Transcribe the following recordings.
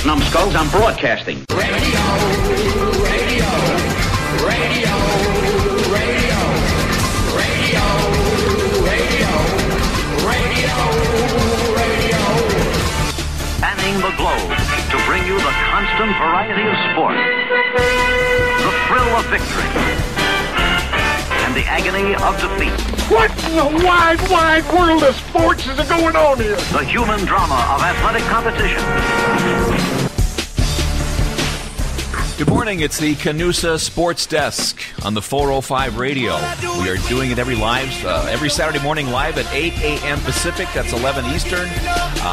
Quiet, numbskulls, I'm broadcasting. Radio, radio, radio, radio, radio, radio, radio, radio. Spanning the globe to bring you the constant variety of sport, the thrill of victory, and the agony of defeat. What in the wide, wide world of sports is going on here? The human drama of athletic competition. Good morning. It's the CANUSA Sports Desk on the 405 radio. We are doing it every Saturday morning live at 8 a.m. Pacific. That's 11 Eastern.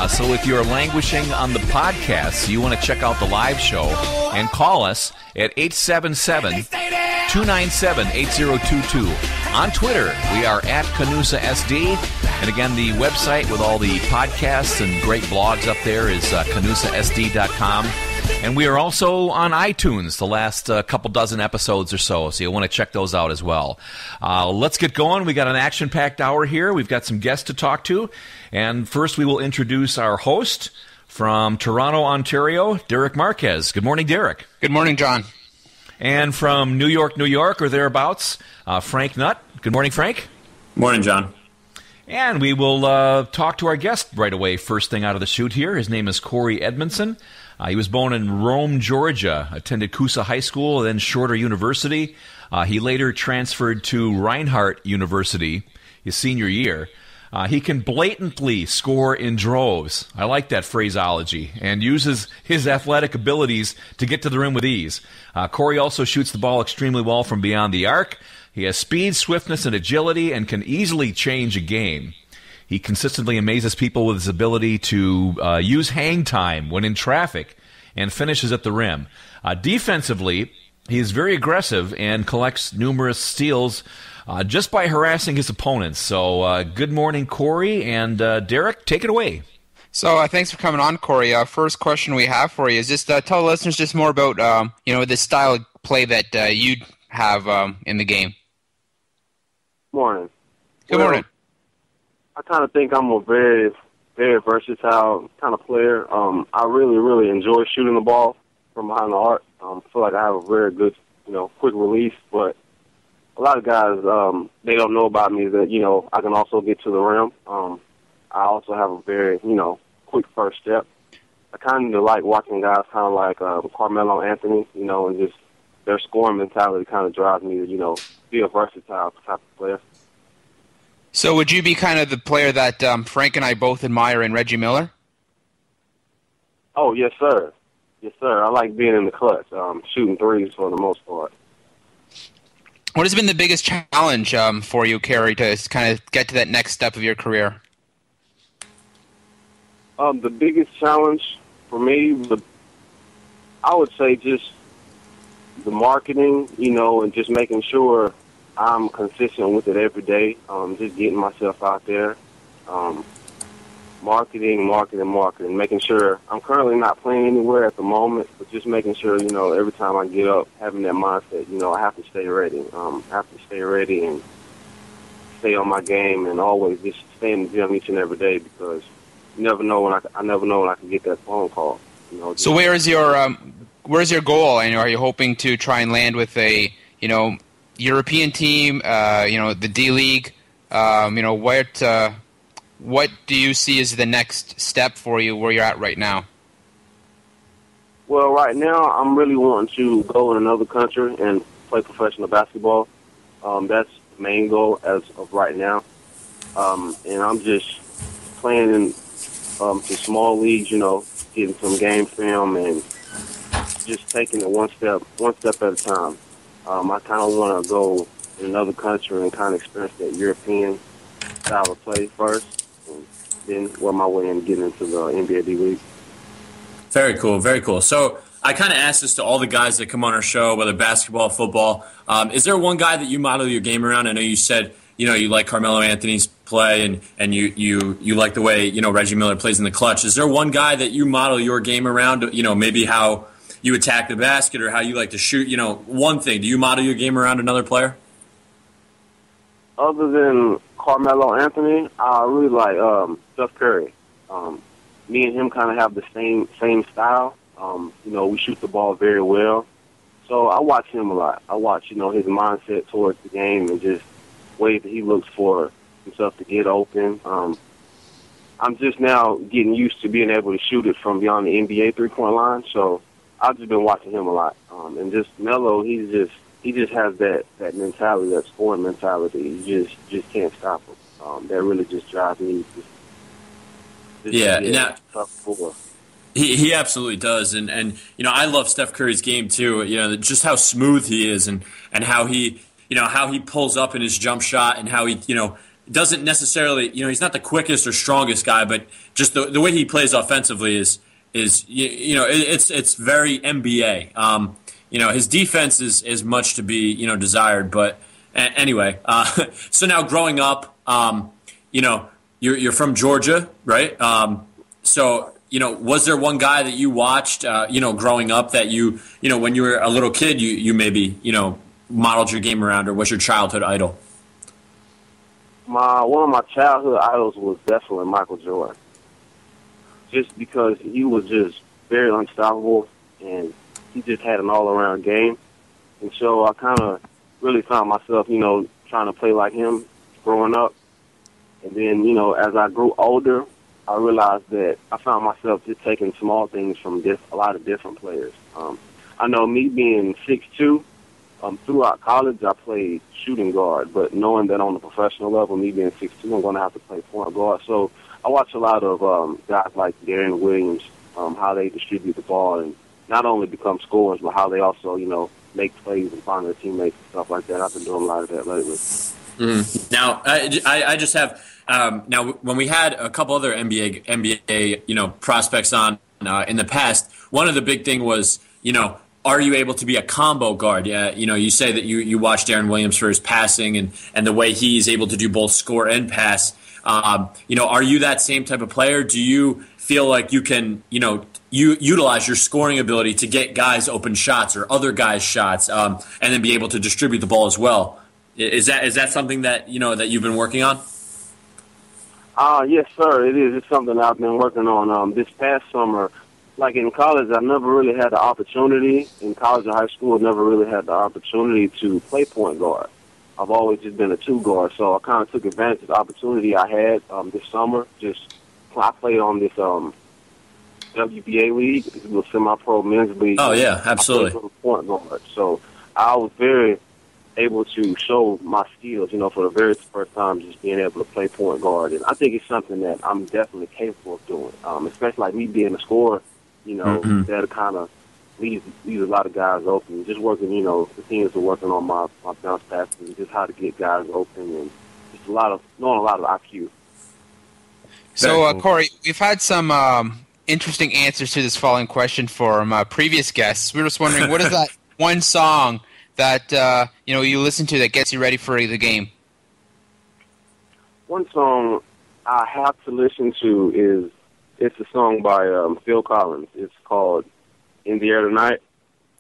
So if you're languishing on the podcast, you want to check out the live show and call us at 877-297-8022. On Twitter, we are at CANUSA SD. And again, the website with all the podcasts and great blogs up there is canusasd.com. And we are also on iTunes, the last couple dozen episodes or so you'll want to check those out as well. Let's get going. We got an action-packed hour here. We've got some guests to talk to. And first, we will introduce our host from Toronto, Ontario, Derek Marquez. Good morning, Derek. Good morning, John. And from New York, or thereabouts, Frank Nutt. Good morning, Frank. Morning, John. And we will talk to our guest right away, first thing out of the chute here. His name is Corey Edmondson. He was born in Rome, Georgia, attended CUSA High School, then Shorter University. He later transferred to Reinhardt University his senior year. He can blatantly score in droves. I like that phraseology, and uses his athletic abilities to get to the rim with ease. Corey also shoots the ball extremely well from beyond the arc. He has speed, swiftness, and agility, and can easily change a game. He consistently amazes people with his ability to use hang time when in traffic and finishes at the rim. Defensively, he is very aggressive and collects numerous steals just by harassing his opponents. So good morning, Corey, and Derek, take it away. So thanks for coming on, Corey. First question we have for you is just tell the listeners just more about the style of play that you have in the game. Morning. Good morning. I kind of think I'm a very, very versatile kind of player. I really, really enjoy shooting the ball from behind the arc. I feel like I have a very good, quick release. But a lot of guys, they don't know about me that, I can also get to the rim. I also have a very, quick first step. I kind of like watching guys kind of like Carmelo Anthony, and just their scoring mentality kind of drives me to, be a versatile type of player. So would you be kind of the player that Frank and I both admire in Reggie Miller? Oh, yes, sir. Yes, sir. I like being in the clutch, shooting threes for the most part. What has been the biggest challenge for you, Kerry, to kind of get to that next step of your career? The biggest challenge for me, I would say just the marketing, and just making sure I'm consistent with it every day, just getting myself out there, marketing, making sure I'm currently not playing anywhere at the moment, but just making sure, every time I get up, having that mindset, I have to stay ready. I have to stay ready and stay on my game and always just stay in the gym each and every day because you never know when I never know when I can get that phone call. So where's your goal? Are you hoping to try and land with a, European team, the D-League, what do you see as the next step for you where you're at right now? Well, right now I'm really wanting to go in another country and play professional basketball. That's the main goal as of right now. And I'm just playing in to small leagues, getting some game film and just taking it one step at a time. I kind of want to go in another country and kind of experience that European style of play first, and then work my way in getting into the NBA D-League. Very cool, very cool. So I kind of asked this to all the guys that come on our show, whether basketball, football. Is there one guy that you model your game around? I know you said, you like Carmelo Anthony's play and you like the way, Reggie Miller plays in the clutch. Is there one guy that you model your game around, maybe how you attack the basket or how you like to shoot, one thing. Do you model your game around another player? Other than Carmelo Anthony, I really like Steph Curry. Me and him kind of have the same style. We shoot the ball very well. So I watch him a lot. I watch, his mindset towards the game and just ways that he looks for himself to get open. I'm just now getting used to being able to shoot it from beyond the NBA three-point line. So I've just been watching him a lot. And just Melo, he just has that mentality, that scoring mentality. You just can't stop him. That really just drives me. Tough for. He absolutely does, and I love Steph Curry's game too. Just how smooth he is, and how he how he pulls up in his jump shot, and how he doesn't necessarily he's not the quickest or strongest guy, but just the way he plays offensively is it's very NBA. His defense is much to be desired, but anyway. So now growing up, you're from Georgia, right? So. Was there one guy that you watched, growing up that when you were a little kid, you maybe, modeled your game around, or was your childhood idol? One of my childhood idols was definitely Michael Jordan. Just because he was just very unstoppable, and he just had an all-around game. And so I kind of really found myself, trying to play like him growing up. And then, as I grew older, I realized that I found myself just taking small things from a lot of different players. I know me being 6'2", throughout college I played shooting guard, but knowing that on the professional level, me being 6'2", I'm going to have to play point guard. So I watch a lot of guys like Darren Williams, how they distribute the ball and not only become scorers, but how they also, make plays and find their teammates and stuff like that. I've been doing a lot of that lately. Now, I just have... now, when we had a couple other NBA, prospects on in the past, one of the big thing was, are you able to be a combo guard? Yeah, you say that you watch Darren Williams for his passing and the way he's able to do both score and pass. Are you that same type of player? Do you feel like you can, you utilize your scoring ability to get guys open shots or other guys' shots, and then be able to distribute the ball as well? Is that something that that you've been working on? Yes, sir, it is. It's something I've been working on this past summer. Like in college, I never really had the opportunity. In college or high school, I never really had the opportunity to play point guard. I've always just been a two guard, so I kind of took advantage of the opportunity I had this summer. I played on this WBA league, this little semi-pro men's league. Oh, yeah, absolutely. I played point guard, so I was very able to show my skills, for the very first time, just being able to play point guard. And I think it's something that I'm definitely capable of doing, especially like me being a scorer, that kind of leaves a lot of guys open. Just working, the teams are working on my bounce passes and just how to get guys open and just knowing a lot of IQ. So, Corey, we've had some interesting answers to this following question from previous guests. We were just wondering, what is that one song that you listen to that gets you ready for the game? One song I have to listen to it's a song by Phil Collins. It's called "In the Air Tonight,"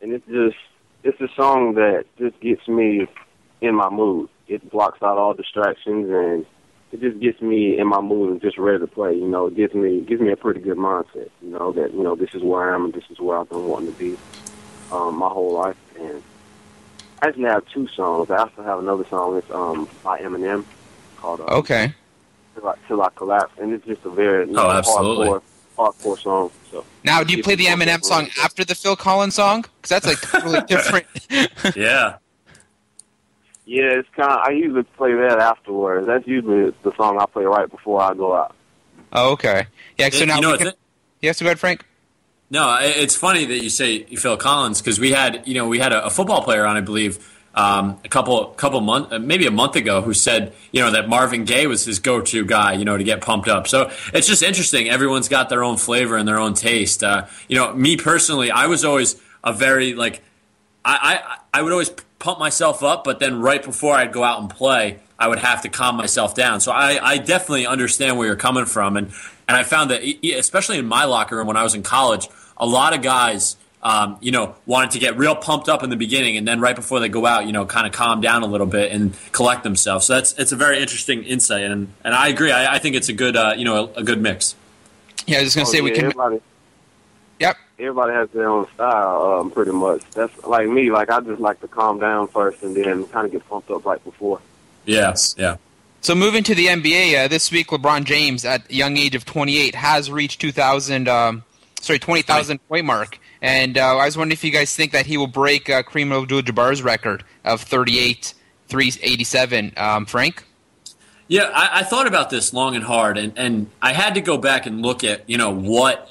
and it's a song that just gets me in my mood. It blocks out all distractions, and it just gets me in my mood and just ready to play. It gives me a pretty good mindset. That this is where I am and this is where I've been wanting to be my whole life. And I actually have two songs. I also have another song. It's by Eminem called "Okay." Till I Collapse, and it's just a very hardcore song. So now, do you play the Eminem song after the Phil Collins song? Because that's like totally different. Yeah. Yeah, it's kind of. I usually play that afterwards. That's usually the song I play right before I go out. Oh, okay. Yeah. So now, yes, go ahead, Frank. No, it's funny that you say Phil Collins because we had a football player on, I believe, a couple months, maybe a month ago, who said that Marvin Gaye was his go-to guy, to get pumped up. So it's just interesting. Everyone's got their own flavor and their own taste. Me personally, I was always a very I would always pump myself up, but then right before I'd go out and play, I would have to calm myself down. So I definitely understand where you're coming from, and I found that especially in my locker room when I was in college, a lot of guys. Wanted to get real pumped up in the beginning, and then right before they go out, kind of calm down a little bit and collect themselves. So it's a very interesting insight, and I agree. I think it's a good, a good mix. Yeah, I was just gonna say we can. Yep. Everybody has their own style, pretty much. That's like me. Like, I just like to calm down first and then kind of get pumped up right before. Yes, yeah. So moving to the NBA, this week LeBron James, at a young age of 28, has reached 20,000 point mark. And I was wondering if you guys think that he will break Kareem Abdul-Jabbar's record of 38,387. Frank? Yeah, I thought about this long and hard, and I had to go back and look at, what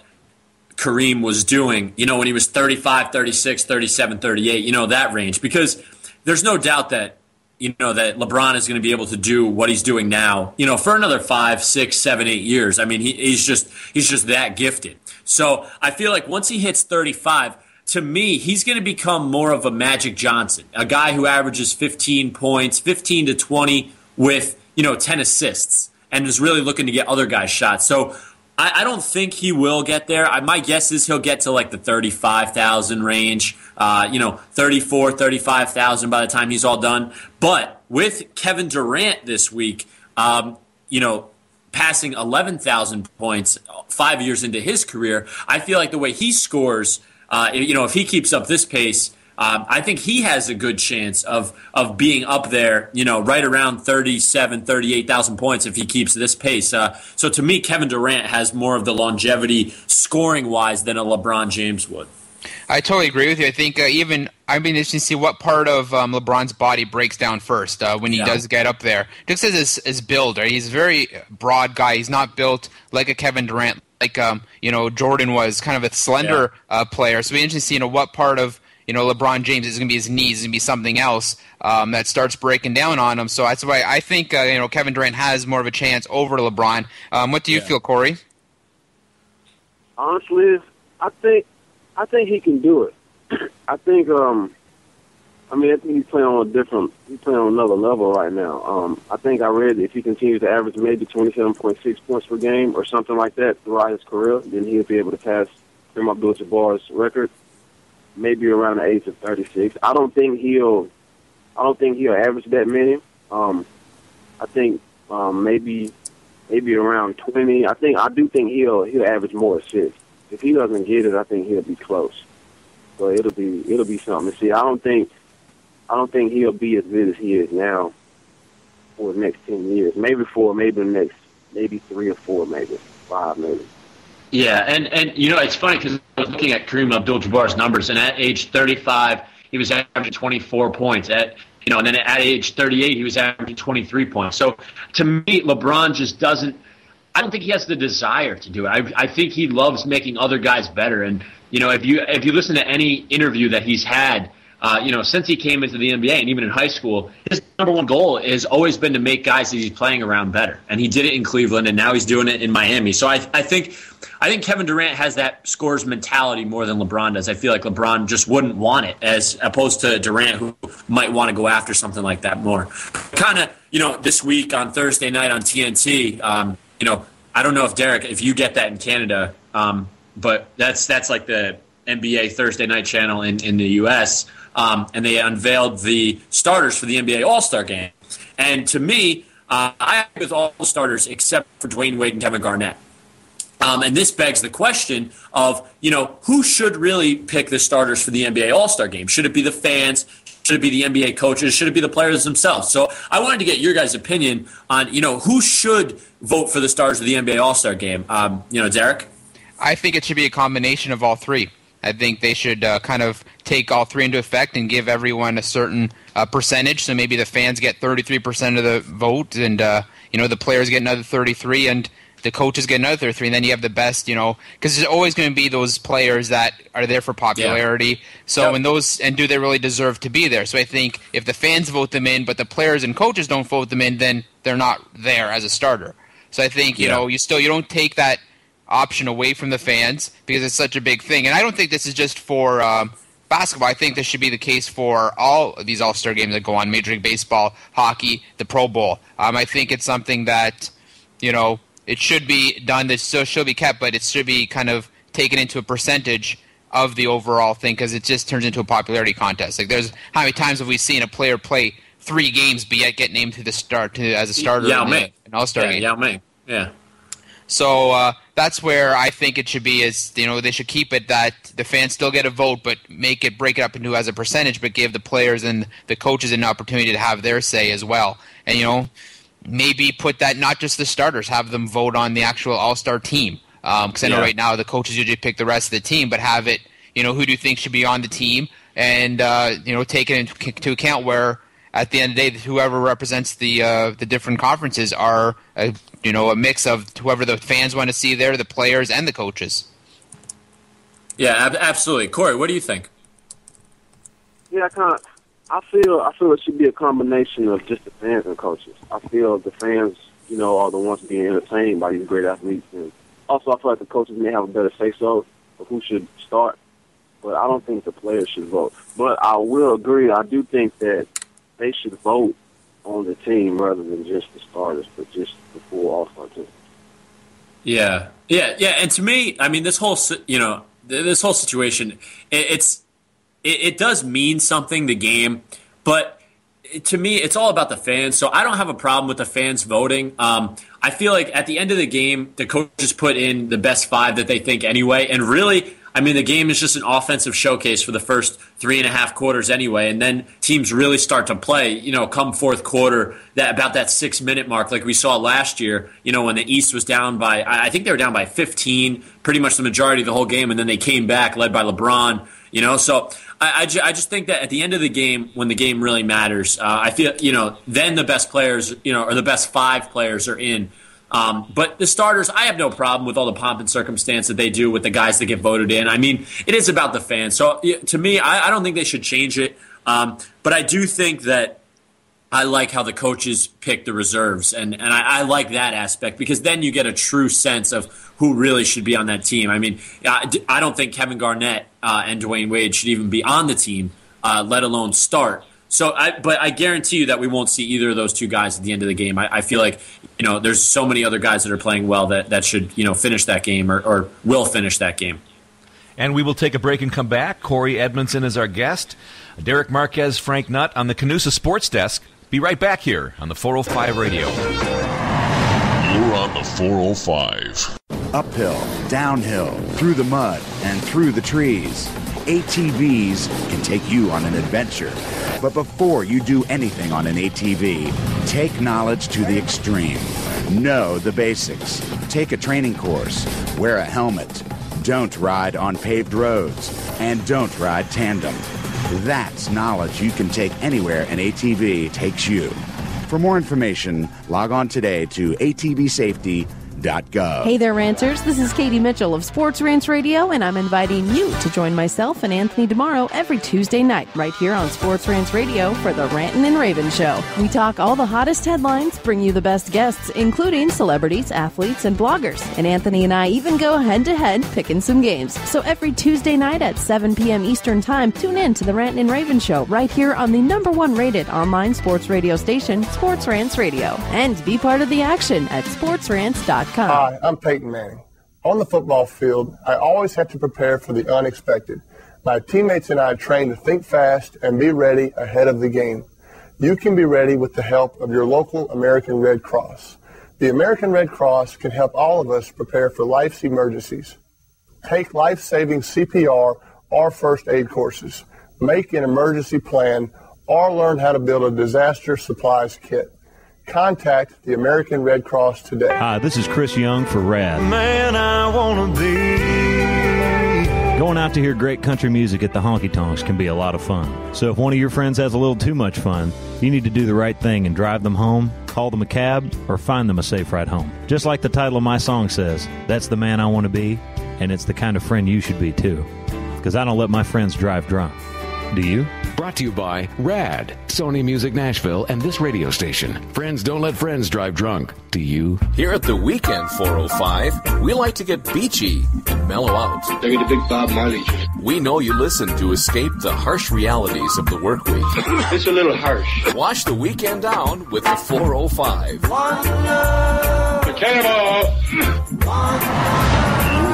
Kareem was doing, when he was 35, 36, 37, 38, that range. Because there's no doubt that, that LeBron is going to be able to do what he's doing now, for another 5, 6, 7, 8 years. I mean, he's just that gifted. So I feel like once he hits 35, to me, he's going to become more of a Magic Johnson, a guy who averages 15 points, 15 to 20 with, 10 assists, and is really looking to get other guys shots. So I don't think he will get there. My guess is he'll get to like the 35,000 range, 34, 35,000 by the time he's all done. But with Kevin Durant this week, passing 11,000 points 5 years into his career, I feel like the way he scores, if he keeps up this pace, I think he has a good chance of being up there, right around 37, 38,000 points if he keeps this pace. So to me, Kevin Durant has more of the longevity scoring-wise than a LeBron James would. I totally agree with you. I think I'd be interested to see what part of LeBron's body breaks down first when he does get up there. Just as his build, right? He's a very broad guy. He's not built like a Kevin Durant, like Jordan was, kind of a slender player. So it'll be interesting to see what part of LeBron James is going to be his knees, is going to be something else that starts breaking down on him. So that's why I think Kevin Durant has more of a chance over LeBron. What do you feel, Corey? Honestly, I think he can do it. I think he's playing on another level right now. I think I read that if he continues to average maybe 27.6 points per game or something like that throughout his career, then he'll be able to pass Kareem Abdul-Jabbar's record. Maybe around the age of 36. I don't think he'll average that many. I think maybe around 20. I do think he'll average more assists. If he doesn't get it, I think he'll be close. So it'll be something to see. I don't think he'll be as good as he is now for the next 10 years. Maybe the next 3 or 4, maybe 5, maybe. Yeah, and it's funny because I was looking at Kareem Abdul-Jabbar's numbers, and at age 35, he was averaging 24 points. And then at age 38, he was averaging 23 points. So to me, LeBron just doesn't. I don't think he has the desire to do it. I think he loves making other guys better. And if you listen to any interview that he's had, since he came into the NBA and even in high school, his number one goal has always been to make guys that he's playing around better. And he did it in Cleveland, and now he's doing it in Miami. So I think Kevin Durant has that scores mentality more than LeBron does. I feel like LeBron just wouldn't want it, as opposed to Durant, who might want to go after something like that more. Kind of, this week on Thursday night on TNT, I don't know if Derek, if you get that in Canada, but that's like the NBA Thursday night channel in the U.S., and they unveiled the starters for the NBA All-Star Game. And to me, I agree with all the starters except for Dwayne Wade and Kevin Garnett. And this begs the question of, who should really pick the starters for the NBA All-Star Game? Should it be the fans? Should it be the NBA coaches? Should it be the players themselves? So I wanted to get your guys' opinion on, who should vote for the stars of the NBA All-Star Game. Derek? I think it should be a combination of all three. I think they should kind of take all three into effect and give everyone a certain percentage. So maybe the fans get 33% of the vote, and the players get another 33%, and the coaches get another 33%. And then you have the best, because there's always going to be those players that are there for popularity. Yeah. So and do they really deserve to be there? So I think if the fans vote them in, but the players and coaches don't vote them in, then they're not there as a starter. So I think you don't take that option away from the fans because it's such a big thing. And I don't think this is just for basketball. I think this should be the case for all of these All-Star games that go on, Major League Baseball, hockey, the Pro Bowl. I think it's something that, it should be done. That still should be kept, but it should be kind of taken into a percentage of the overall thing because it just turns into a popularity contest. Like, there's how many times have we seen a player play 3 games but yet get named to the start as a starter in an All-Star game? Yao Ming. Yeah. So that's where I think it should be. Is they should keep it that the fans still get a vote, but break it up into as a percentage, but give the players and the coaches an opportunity to have their say as well. And maybe put that not just the starters, have them vote on the actual all-star team. Because I know right now the coaches usually pick the rest of the team, but have it. Who do you think should be on the team, and take it into account where at the end of the day, whoever represents the different conferences are a mix of whoever the fans want to see there, the players and the coaches. Yeah, absolutely. Corey, what do you think? Yeah, I feel it should be a combination of just the fans and coaches. I feel the fans, are the ones being entertained by these great athletes, and also I feel like the coaches may have a better say-so of who should start. But I don't think the players should vote. But I will agree. I do think that they should vote on the team rather than just the starters, but just the full all-star team. Yeah. And to me, I mean, this whole situation, it does mean something, the game, but to me, it's all about the fans. So I don't have a problem with the fans voting. I feel like at the end of the game, the coaches put in the best 5 that they think anyway, and really, I mean, the game is just an offensive showcase for the first 3.5 quarters anyway, and then teams really start to play, come fourth quarter, about that 6-minute mark like we saw last year, when the East was down by, I think they were down by 15, pretty much the majority of the whole game, and then they came back led by LeBron, so I just think that at the end of the game, when the game really matters, I feel, then the best players, or the best 5 players are in. But the starters, I have no problem with all the pomp and circumstance that they do with the guys that get voted in. I mean, it is about the fans. So to me, I don't think they should change it. But I do think that I like how the coaches pick the reserves. And I like that aspect because then you get a true sense of who really should be on that team. I mean, I don't think Kevin Garnett and Dwayne Wade should even be on the team, let alone start. But I guarantee you that we won't see either of those 2 guys at the end of the game. I feel like, there's so many other guys that are playing well that should, finish that game or will finish that game. And we will take a break and come back. Corey Edmondson is our guest. Derek Marquez, Frank Nutt on the CANUSA Sports Desk. Be right back here on the 405 Radio. You're on the 405. Uphill, downhill, through the mud, and through the trees. ATVs can take you on an adventure. But before you do anything on an ATV, take knowledge to the extreme. Know the basics. Take a training course. Wear a helmet. Don't ride on paved roads. And don't ride tandem. That's knowledge you can take anywhere an ATV takes you. For more information, log on today to atvsafety.gov. Hey there, Ranters. This is Katie Mitchell of Sports Rants Radio, and I'm inviting you to join myself and Anthony tomorrow every Tuesday night right here on Sports Rants Radio for the Rantin' and Raven Show. We talk all the hottest headlines, bring you the best guests, including celebrities, athletes, and bloggers. And Anthony and I even go head-to-head picking some games. So every Tuesday night at 7 p.m. Eastern Time, tune in to the Rantin' and Raven Show right here on the #1 rated online sports radio station, Sports Rants Radio. And be part of the action at sportsrants.com. Hi, I'm Peyton Manning. On the football field, I always have to prepare for the unexpected. My teammates and I train to think fast and be ready ahead of the game. You can be ready with the help of your local American Red Cross. The American Red Cross can help all of us prepare for life's emergencies. Take life-saving CPR or first aid courses. Make an emergency plan or learn how to build a disaster supplies kit. Contact the American Red Cross today. Hi, this is Chris Young for RAD. Man, I want to be. Going out to hear great country music at the honky tonks can be a lot of fun. So if one of your friends has a little too much fun, you need to do the right thing and drive them home, call them a cab, or find them a safe ride home. Just like the title of my song says, that's the man I want to be, and it's the kind of friend you should be too. Because I don't let my friends drive drunk. Do you? Brought to you by RAD, Sony Music Nashville, and this radio station. Friends don't let friends drive drunk. Do you? Here at the Weekend 405, we like to get beachy and mellow out. Take it to Big Bob Marley. We know you listen to escape the harsh realities of the work week. It's a little harsh. Wash the weekend down with the 405. The cannonball. You're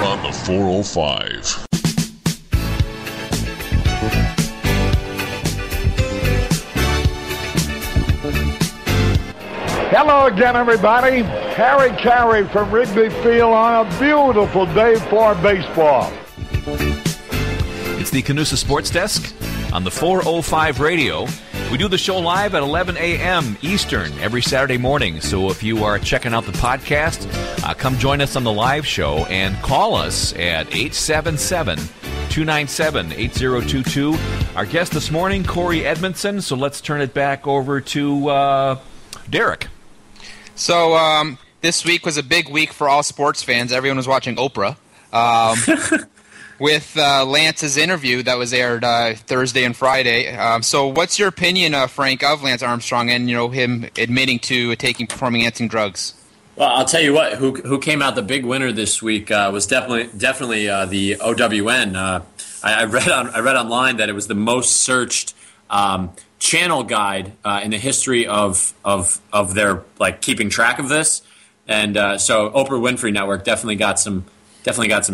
on the 405. Hello again, everybody. Harry Carey from Wrigley Field on a beautiful day for baseball. It's the CANUSA Sports Desk on the 405 radio. We do the show live at 11 a.m. Eastern every Saturday morning. So if you are checking out the podcast, come join us on the live show and call us at 877-297-8022. Our guest this morning, Corey Edmondson. So let's turn it back over to Derek. So this week was a big week for all sports fans. Everyone was watching Oprah. With Lance's interview that was aired Thursday and Friday. So what's your opinion, Frank, of Lance Armstrong and him admitting to taking performance-enhancing drugs? Well, I'll tell you what, who came out the big winner this week was definitely the OWN. I read online that it was the most searched channel guide in the history of their keeping track of this, and so Oprah Winfrey Network definitely got some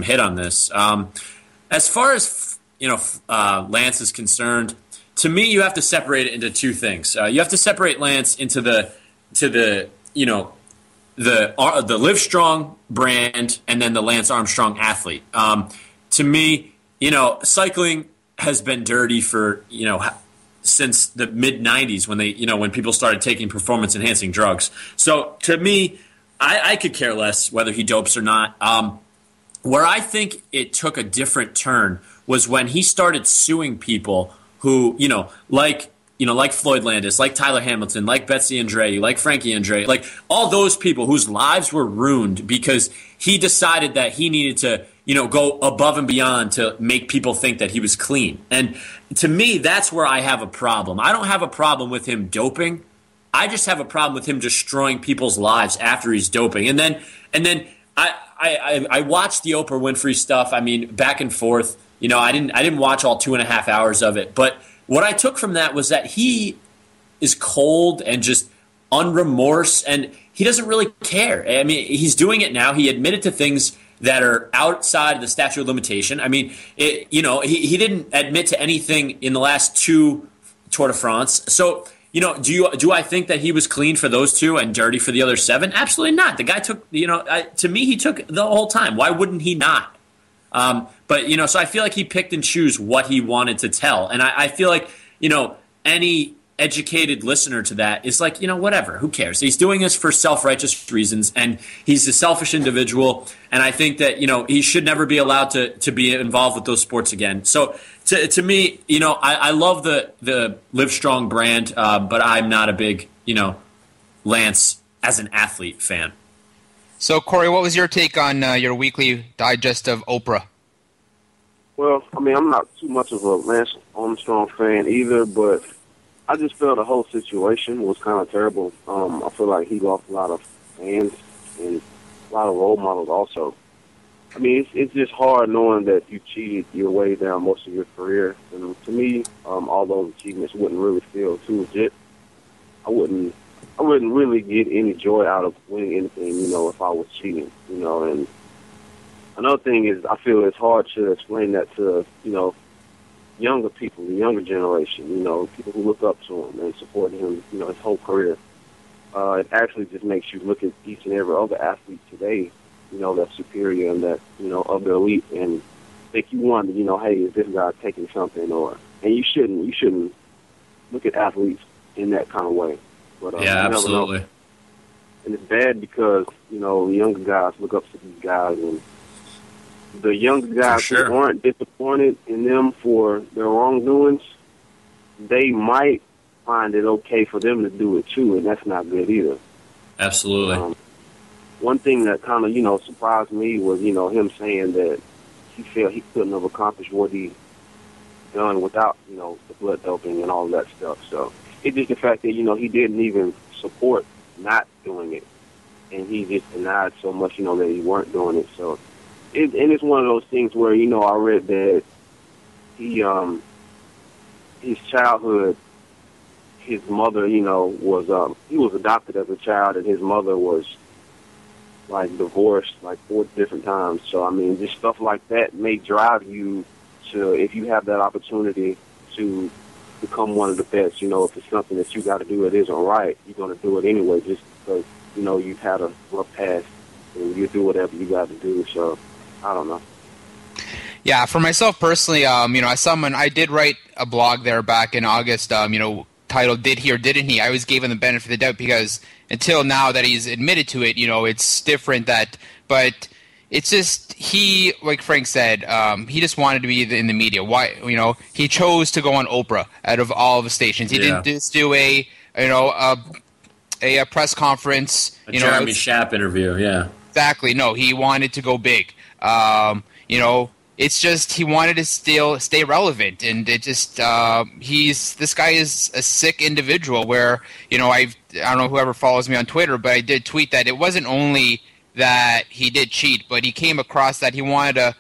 hit on this. As far as Lance is concerned, to me, you have to separate it into two things. You have to separate Lance into the Livestrong brand and then the Lance Armstrong athlete. To me, cycling has been dirty for since the mid '90s when people started taking performance enhancing drugs. So to me, I could care less whether he dopes or not. Where I think it took a different turn was when he started suing people who, like Floyd Landis, like Tyler Hamilton, like Betsy Andreu, like Frankie Andreu, like all those people whose lives were ruined because he decided that he needed to, go above and beyond to make people think that he was clean. And to me, that's where I have a problem. I don't have a problem with him doping. I just have a problem with him destroying people's lives after he's doping. And then I watched the Oprah Winfrey stuff. I mean, back and forth. I didn't watch all 2.5 hours of it. But what I took from that was that he is cold and just unremorse, and he doesn't really care. I mean, he's doing it now. He admitted to things that are outside of the statute of limitation. I mean, he didn't admit to anything in the last 2 Tour de France. So. Do I think that he was clean for those 2 and dirty for the other 7? Absolutely not. The guy took, to me, he took the whole time. Why wouldn't he not? But so I feel like he picked and chose what he wanted to tell. And I feel like, any educated listener to that is like, whatever, who cares? He's doing this for self-righteous reasons, and he's a selfish individual. And I think that, he should never be allowed to be involved with those sports again. So to me, I love the Livestrong brand, but I'm not a big, Lance as an athlete fan. So, Corey, what was your take on your weekly digest of Oprah? Well, I mean, I'm not too much of a Lance Armstrong fan either, but I just felt the whole situation was kind of terrible. I feel like he lost a lot of fans and a lot of role models also. I mean, it's just hard knowing that you cheated your way down most of your career. And to me, all those achievements wouldn't really feel too legit. I wouldn't really get any joy out of winning anything, if I was cheating, And another thing is, I feel it's hard to explain that to, younger people, the younger generation, people who look up to him and support him, his whole career. It actually just makes you look at each and every other athlete today, that's superior and that, of the elite, and think you wonder, hey, is this guy taking something? And you shouldn't look at athletes in that kind of way. But, yeah, absolutely. And it's bad because, the younger guys look up to these guys, and the younger guys who aren't disappointed in them for their wrongdoings, they might find it okay for them to do it too, and that's not good either. Absolutely. One thing that kind of, surprised me was, him saying that he felt he couldn't have accomplished what he done without, the blood doping and all that stuff. So it's just the fact that, he didn't even support not doing it, and he just denied so much, that he weren't doing it. So, and it's one of those things where, I read that he, his childhood, his mother, was, he was adopted as a child, and his mother was, divorced, 4 different times. So, I mean, just stuff like that may drive you to, if you have that opportunity to become one of the best. If it's something that you got to do that isn't right, you're going to do it anyway just because, you've had a rough past and you do whatever you got to do. So, I don't know. Yeah, for myself personally, as someone, I did write a blog there back in August, titled "Did He or Didn't He?" I always gave him the benefit of the doubt because until now that he's admitted to it, it's different but it's just he, like Frank said, he just wanted to be in the media. Why, he chose to go on Oprah out of all the stations. He didn't just do a press conference, a Jeremy Schaap interview. Yeah, exactly. No, he wanted to go big. It's just he wanted to still stay relevant, and it just this guy is a sick individual. Where I don't know whoever follows me on Twitter, but I did tweet that it wasn't only that he did cheat, but he came across that he wanted to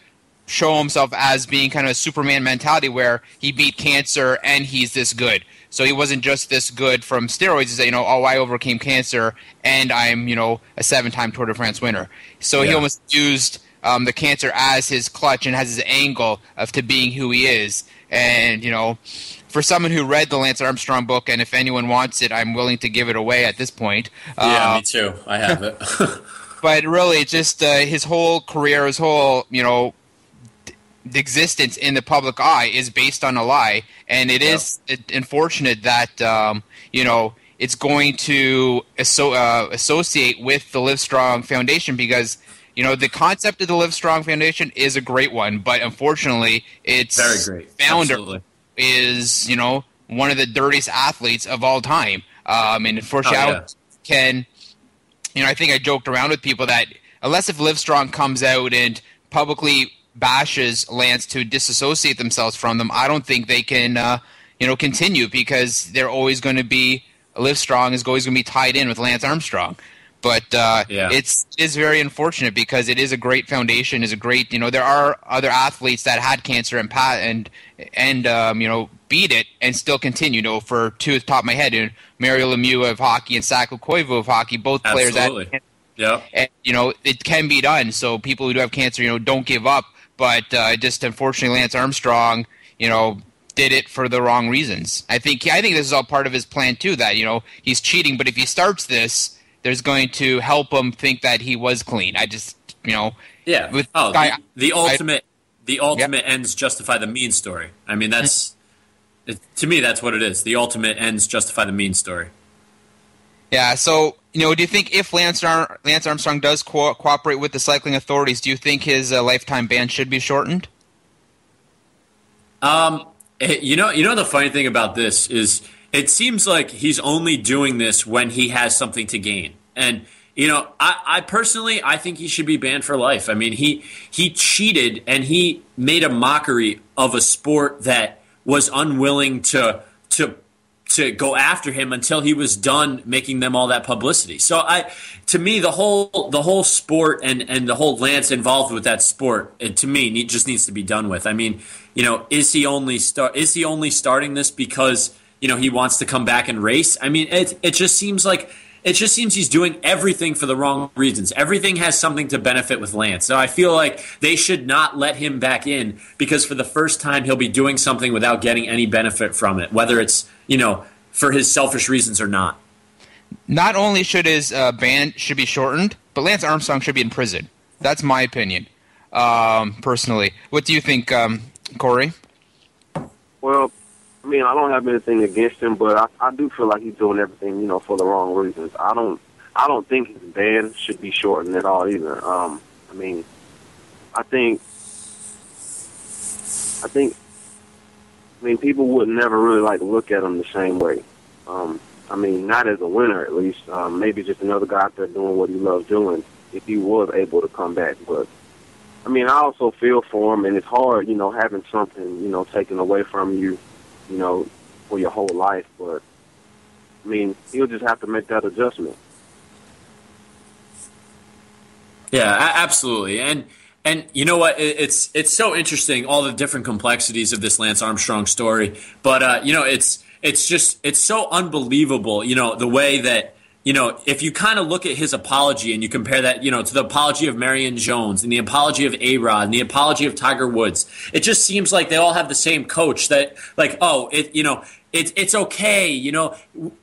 show himself as being kind of a Superman mentality, where he beat cancer and he's this good. So he wasn't just this good from steroids. He said, I overcame cancer and I'm a 7-time Tour de France winner. So he almost used the cancer as his clutch and has his angle to being who he is. And, for someone who read the Lance Armstrong book, and if anyone wants it, I'm willing to give it away at this point. Yeah, me too. I have it. But really, just his whole career, his whole, existence in the public eye is based on a lie. And it is unfortunate that, it's going to associate with the Livestrong Foundation because – the concept of the Livestrong Foundation is a great one, but unfortunately, its very great. founder Absolutely. is, one of the dirtiest athletes of all time. And unfortunately, I think I joked around with people that unless if Livestrong comes out and publicly bashes Lance to disassociate themselves from them, I don't think they can, continue because they're always going to be Livestrong is always going to be tied in with Lance Armstrong. But it's very unfortunate because it is a great foundation. Is a great there are other athletes that had cancer and beat it and still continue. For two at the top of my head, Mario Lemieux of hockey and Saku Koivu of hockey, both players that and, it can be done. So people who do have cancer, don't give up. But just unfortunately, Lance Armstrong, did it for the wrong reasons. I think this is all part of his plan too. That he's cheating, but if he starts this, there's going to help him think that he was clean. I just, with the ultimate ends justify the means story. I mean, to me, that's what it is. The ultimate ends justify the means story. Yeah. So, do you think if Lance Armstrong does cooperate with the cycling authorities, do you think his lifetime ban should be shortened? The funny thing about this is, it seems like he's only doing this when he has something to gain. And, I personally, I think he should be banned for life. I mean, he cheated and he made a mockery of a sport that was unwilling to go after him until he was done making them all that publicity. So to me, the whole sport and the whole Lance involved with that sport, to me, just needs to be done with. I mean, is he only starting this because he wants to come back and race? I mean, it just seems he's doing everything for the wrong reasons. Everything has something to benefit with Lance. So I feel like they should not let him back in because for the first time he'll be doing something without getting any benefit from it, whether it's, for his selfish reasons or not. Not only should his ban should be shortened, but Lance Armstrong should be in prison. That's my opinion, personally. What do you think, Corey? Well, I mean, I don't have anything against him, but I do feel like he's doing everything, for the wrong reasons. I don't think his ban should be shortened at all either. I think people would never really look at him the same way. Not as a winner at least. Maybe just another guy out there doing what he loves doing if he was able to come back. But I also feel for him, and it's hard, having something, taken away from you, for your whole life. But, he'll just have to make that adjustment. Yeah, absolutely. And you know what? It's so interesting, all the different complexities of this Lance Armstrong story. But, it's so unbelievable, the way that if you kind of look at his apology and you compare that, to the apology of Marion Jones and the apology of A-Rod and the apology of Tiger Woods, it just seems like they all have the same coach that, like, it's okay,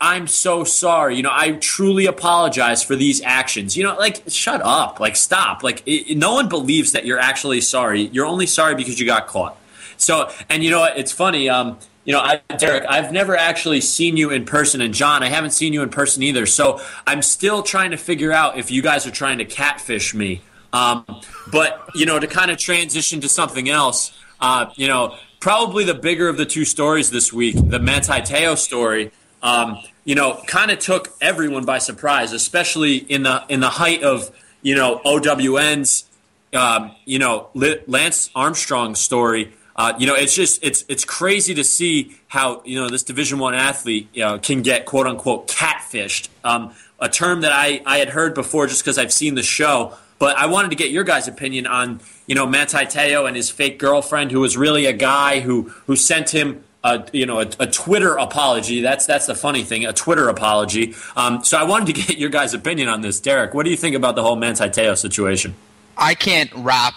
I'm so sorry, I truly apologize for these actions. Like, shut up, like, stop. Like, no one believes that you're actually sorry. You're only sorry because you got caught. So, and you know what, it's funny, Derek, I've never actually seen you in person, and John, I haven't seen you in person either. So I'm still trying to figure out if you guys are trying to catfish me. But to kind of transition to something else, probably the bigger of the two stories this week, the Manti Te'o story, kind of took everyone by surprise, especially in the height of OWN's Lance Armstrong story. It's crazy to see how this Division I athlete can get quote unquote catfished, a term that I had heard before just because I've seen the show. But I wanted to get your guys' opinion on Manti Te'o and his fake girlfriend, who was really a guy who sent him a Twitter apology. That's the funny thing, a Twitter apology. So I wanted to get your guys' opinion on this. Derek, what do you think about the whole Manti Te'o situation? I can't wrap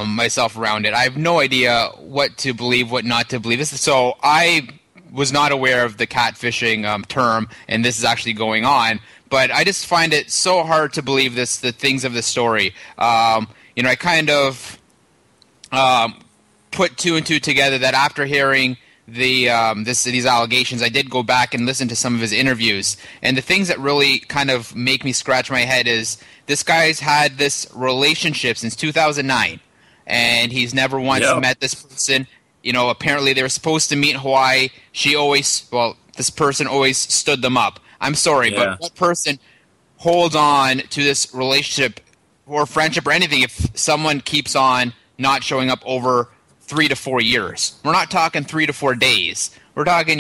myself around it. I have no idea what to believe, what not to believe. So I was not aware of the catfishing term, and this is actually going on. But I just find it so hard to believe the things of the story. I kind of put two and two together that after hearing these allegations, I did go back and listen to some of his interviews. And the things that really kind of make me scratch my head is this guy's had this relationship since 2009, and he's never once met this person. Apparently they were supposed to meet in Hawaii. This person always stood them up. I'm sorry, but what person holds on to this relationship or friendship or anything if someone keeps on not showing up over 3 to 4 years? We're not talking 3 to 4 days. We're talking,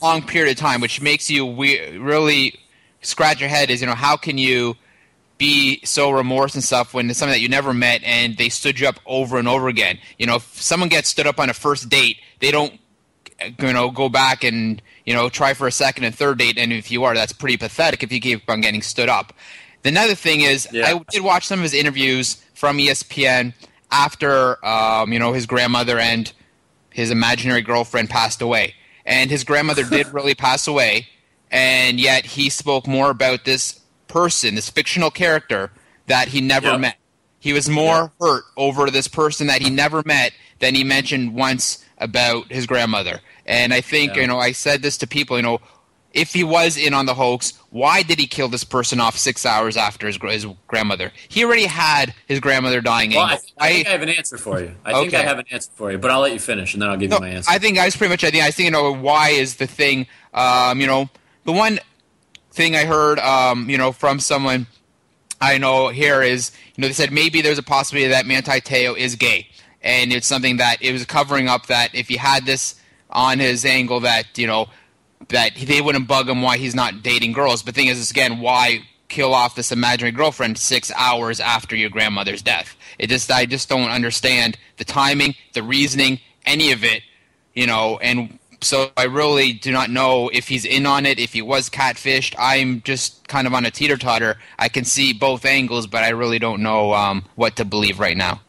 long period of time, which makes you really scratch your head is, how can you be so remorse and stuff when it's something that you never met and they stood you up over and over again? If someone gets stood up on a first date, they don't, go back and, try for a second and third date. And if you are, that's pretty pathetic if you keep on getting stood up. The other thing is, I did watch some of his interviews from ESPN after, his grandmother and his imaginary girlfriend passed away. And his grandmother did really pass away, and yet he spoke more about this person, this fictional character that he never met. He was more hurt over this person that he never met than he mentioned once about his grandmother. And I think, I said this to people, if he was in on the hoax, why did he kill this person off 6 hours after his grandmother? He already had his grandmother dying. Well, I think I have an answer for you. I think I have an answer for you, but I'll let you finish, and then I'll give you my answer. I think that's pretty much it. I think, why is the thing, the one thing I heard, from someone I know here is, they said maybe there's a possibility that Manti Te'o is gay. And it's something that it was covering up that if he had this on his angle that, that they wouldn't bug him why he's not dating girls. But the thing is, again, why kill off this imaginary girlfriend 6 hours after your grandmother's death? I just don't understand the timing, the reasoning, any of it, and so I really do not know if he's in on it, if he was catfished. I'm just kind of on a teeter-totter. I can see both angles, but I really don't know what to believe right now.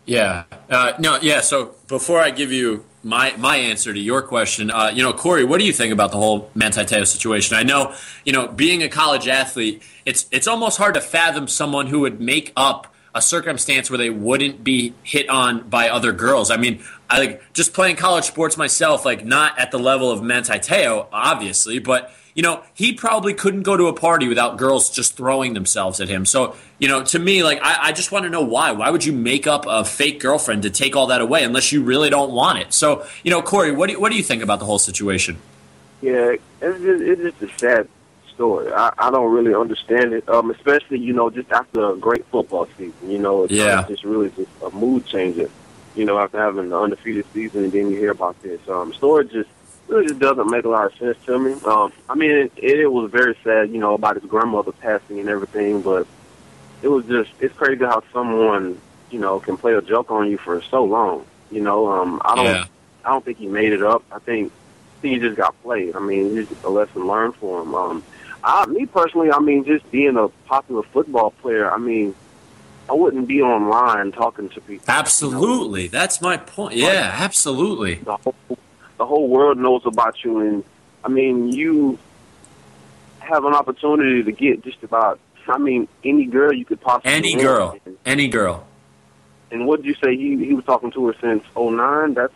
So before I give you my answer to your question, Corey, what do you think about the whole Manti Te'o situation? I know, being a college athlete, it's almost hard to fathom someone who would make up a circumstance where they wouldn't be hit on by other girls. I mean, I just playing college sports myself, not at the level of Manti Te'o, obviously, but he probably couldn't go to a party without girls just throwing themselves at him. So, to me, I just want to know why. Why would you make up a fake girlfriend to take all that away unless you really don't want it? So, Corey, what do you think about the whole situation? Yeah, it's just a sad story. I don't really understand it, especially, just after a great football season. It's just really just a mood changer, after having an undefeated season, and then you hear about this. Story just really just doesn't make a lot of sense to me. It was very sad, about his grandmother passing and everything, but it's crazy how someone, can play a joke on you for so long. I don't think he made it up. I think he just got played. It's just a lesson learned for him. Me personally, I mean, just being a popular football player, I mean, I wouldn't be online talking to people. Absolutely. That's my point. Yeah, absolutely. The whole world knows about you, and, I mean, you have an opportunity to get just about, I mean, any girl you could possibly Any girl. And what did you say? He was talking to her since 2009?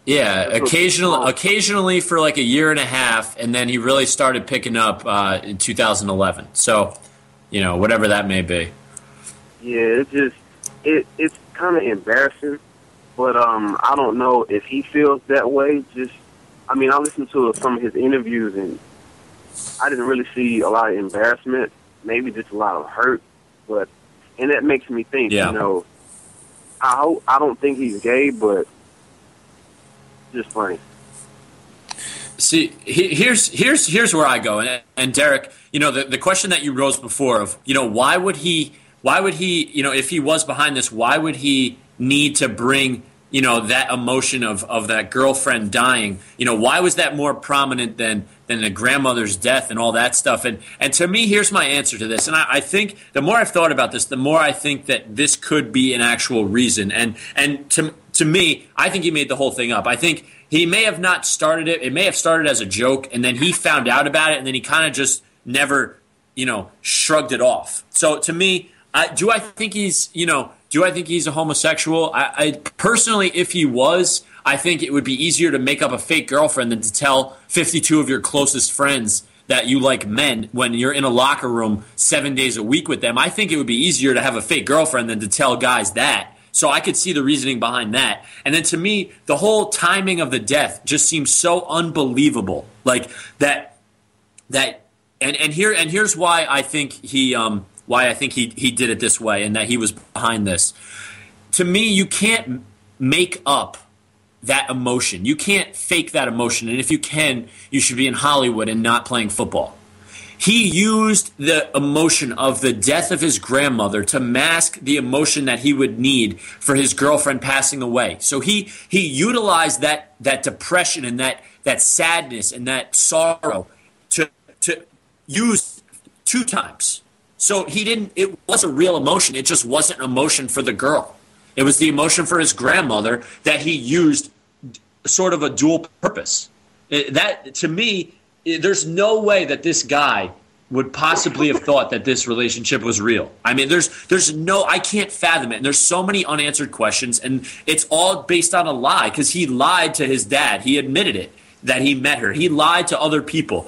Yeah, occasionally for like a year and a half, and then he really started picking up in 2011. So, whatever that may be. Yeah, it's kind of embarrassing, but I don't know if he feels that way. I listened to some of his interviews, and I didn't really see a lot of embarrassment, maybe just a lot of hurt, and that makes me think, I don't think he's gay, but just funny. See, here's where I go, and Derek, the question that you rose before of, why would he, if he was behind this, why would he need to bring, that emotion of that girlfriend dying? Why was that more prominent than the grandmother's death and all that stuff? And to me, here's my answer to this. And I think the more I've thought about this, the more I think that this could be an actual reason. And to me, I think he made the whole thing up. I think he may have not started it. It may have started as a joke, and then he found out about it, and then he kind of just never, shrugged it off. So to me, do I think he's a homosexual? I personally, if he was, I think it would be easier to make up a fake girlfriend than to tell 52 of your closest friends that you like men when you're in a locker room 7 days a week with them. I think it would be easier to have a fake girlfriend than to tell guys that. So I could see the reasoning behind that. And then to me, the whole timing of the death just seems so unbelievable. Like that and here's why I think he did it this way and that he was behind this. To me, you can't make up that emotion. You can't fake that emotion. And if you can, you should be in Hollywood and not playing football. He used the emotion of the death of his grandmother to mask the emotion that he would need for his girlfriend passing away. So he utilized that depression and that sadness and that sorrow to use 2 times. So it was a real emotion. It just wasn't emotion for the girl. It was the emotion for his grandmother that he used sort of a dual purpose. That, to me, there's no way that this guy would possibly have thought that this relationship was real. I mean, I can't fathom it. And there's so many unanswered questions, and it's all based on a lie because he lied to his dad. He admitted it, that he met her. He lied to other people.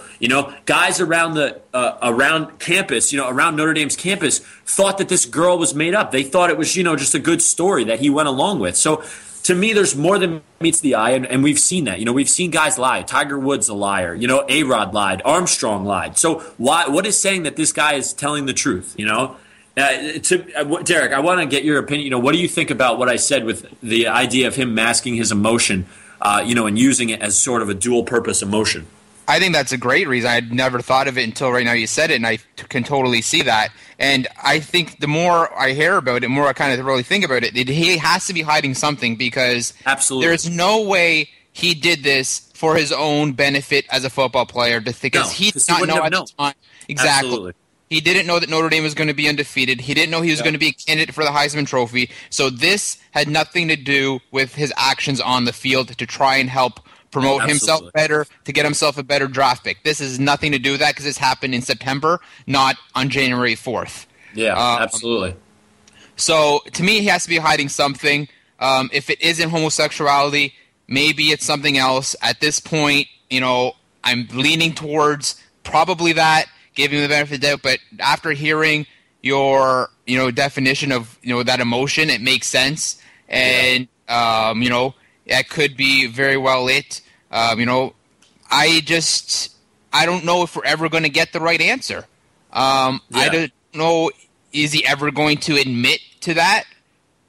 Guys around around campus, around Notre Dame's campus, thought that this girl was made up. They thought it was, just a good story that he went along with. So to me, there's more than meets the eye, and we've seen that. We've seen guys lie. Tiger Woods a liar. A-Rod lied. Armstrong lied. So what is saying that this guy is telling the truth? Derek, I want to get your opinion. What do you think about what I said with the idea of him masking his emotion, and using it as sort of a dual-purpose emotion? I think that's a great reason. I'd never thought of it until right now you said it, and I can totally see that. And I think the more I hear about it, the more I kind of really think about it, he has to be hiding something because absolutely, there's no way he did this for his own benefit as a football player. Because he did not know at the time. Exactly. Absolutely. He didn't know that Notre Dame was going to be undefeated. He didn't know he was going to be a candidate for the Heisman Trophy. So this had nothing to do with his actions on the field to try and help promote himself better, to get himself a better draft pick. This has nothing to do with that because this happened in September, not on January 4th. Yeah, absolutely. So to me, he has to be hiding something. If it isn't homosexuality, maybe it's something else. At this point, I'm leaning towards probably that, giving him the benefit of the doubt. But after hearing your, definition of, that emotion, it makes sense. And, that could be very well it. I don't know if we're ever going to get the right answer. I don't know, is he ever going to admit to that?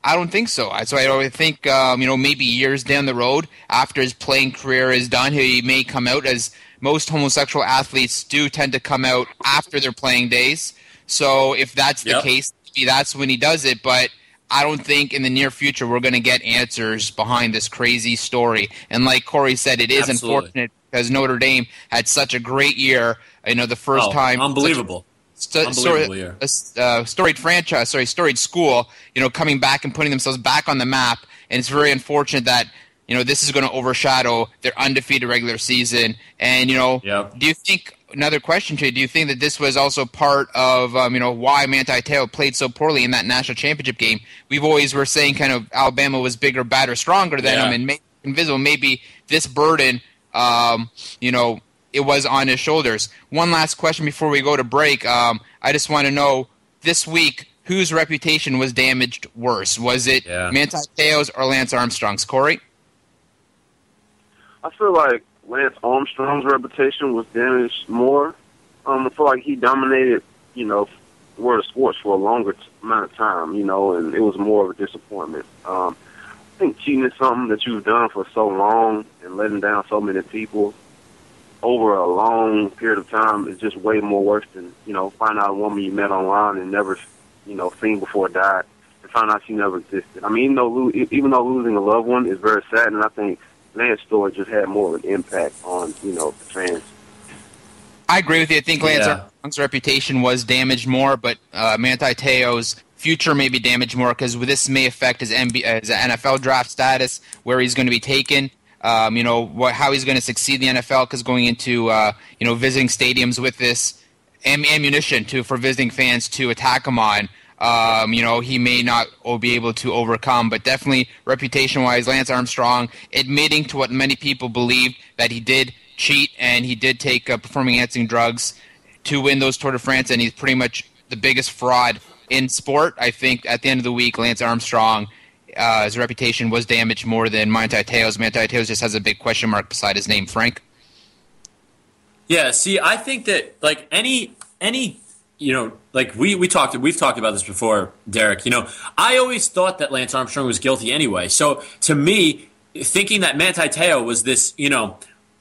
I don't think so. So I think, maybe years down the road, after his playing career is done, he may come out, as most homosexual athletes do tend to come out after their playing days. So if that's the case, maybe that's when he does it. But I don't think in the near future we're going to get answers behind this crazy story. And like Corey said, it is unfortunate because Notre Dame had such a great year, The first time. Unbelievable. Storied franchise, storied school, coming back and putting themselves back on the map. And it's very unfortunate that, this is going to overshadow their undefeated regular season. And, do you think, another question to you, do you think that this was also part of, why Manti Te'o played so poorly in that national championship game? We've always were saying kind of Alabama was bigger, badder, stronger than them, and made invisible. Maybe this burden, it was on his shoulders. One last question before we go to break. I just want to know, this week, whose reputation was damaged worse? Was it Manti Te'o's or Lance Armstrong's? Corey? I feel like Lance Armstrong's reputation was damaged more. I feel like he dominated, world of sports for a longer amount of time, and it was more of a disappointment. I think cheating is something that you've done for so long and letting down so many people over a long period of time is just way more worse than, find out a woman you met online and never, seen before died, and find out she never existed. I mean, even though losing a loved one is very sad, and I think Lance's story just had more of an impact on, the fans. I agree with you. I think Lance Armstrong's reputation was damaged more, but Manti Te'o's future may be damaged more because this may affect his NFL draft status, where he's going to be taken. How he's going to succeed in the NFL, because going into visiting stadiums with this ammunition for visiting fans to attack him on, he may not be able to overcome. But definitely reputation-wise, Lance Armstrong admitting to what many people believed, that he did cheat and he did take performing-enhancing drugs to win those Tour de France, and he's pretty much the biggest fraud in sport. I think at the end of the week, Lance Armstrong, his reputation was damaged more than Manti Te'o's. Manti Te'o's just has a big question mark beside his name. Frank? Yeah, see, I think that we've talked about this before, Derek. I always thought that Lance Armstrong was guilty anyway. So to me, thinking that Manti Te'o was this,